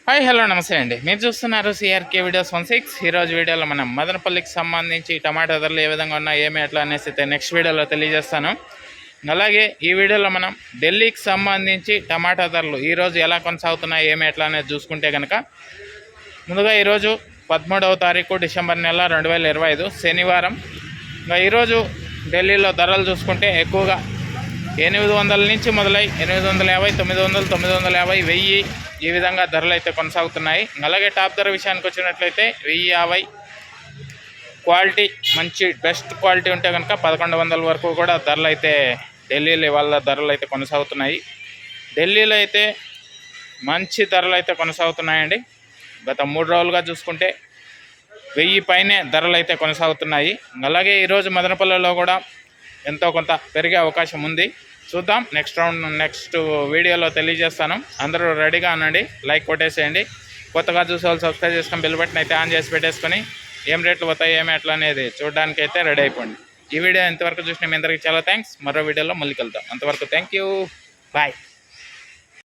Hi hello నమస్తే అండి. మీరు చూస్తున్నారు సిఆర్కే వీడియోస్ 16. ఈరోజు వీడియోలో మనం మదనపల్లికి సంబంధించి టమాటా ధరలు ఏ విధంగా ఉన్నాయి, ఏమి ఎట్లా అనేసి అయితే నెక్స్ట్ వీడియోలో తెలియజేస్తాను. అలాగే ఈ వీడియోలో మనం ఢిల్లీకి సంబంధించి టమాటా ధరలు ఈరోజు ఎలా కొనసాగుతున్నాయి, ఏమి ఎట్లా అనేది చూసుకుంటే కనుక ముందుగా ఈరోజు 13వ తారీఖు డిసెంబర్ నెల 2025 శనివారం. ఇంకా ఈరోజు ఢిల్లీలో ధరలు చూసుకుంటే ఎక్కువగా 800 నుంచి మొదలై 850, 900, 950, 1000 ఈ విధంగా ధరలు అయితే కొనసాగుతున్నాయి. అలాగే టాప్ ధర విషయానికి వచ్చినట్లయితే 1050 క్వాలిటీ మంచి బెస్ట్ క్వాలిటీ ఉంటే కనుక 1100 వరకు కూడా ధరలు అయితే ఢిల్లీలో వాళ్ళ ధరలు అయితే కొనసాగుతున్నాయి. ఢిల్లీలో అయితే మంచి ధరలు అయితే కొనసాగుతున్నాయండి. గత 3 రోజులుగా చూసుకుంటే 1000 పైనే ధరలు అయితే కొనసాగుతున్నాయి. అలాగే ఈరోజు మదనపల్లిలో కూడా ఎంతో కొంత పెరిగే అవకాశం ఉంది. చూద్దాం, నెక్స్ట్ వీడియోలో తెలియజేస్తాను. అందరూ రెడీగా ఉండండి, లైక్ కొట్టేసేయండి. కొత్తగా చూసే వాళ్ళు సబ్స్క్రైబ్ చేసుకొని బెల్ బటన్ అయితే ఆన్ చేసి పెట్టేసుకొని ఏం రేట్లు పోతాయి ఏమి ఎట్లా అనేది చూడడానికి అయితే రెడీ అయిపోండి. ఈ వీడియో ఎంతవరకు చూసిన మీ అందరికీ చాలా థ్యాంక్స్. మరో వీడియోలో మళ్ళీ కలుద్దాం. అంతవరకు థ్యాంక్ యూ, బాయ్.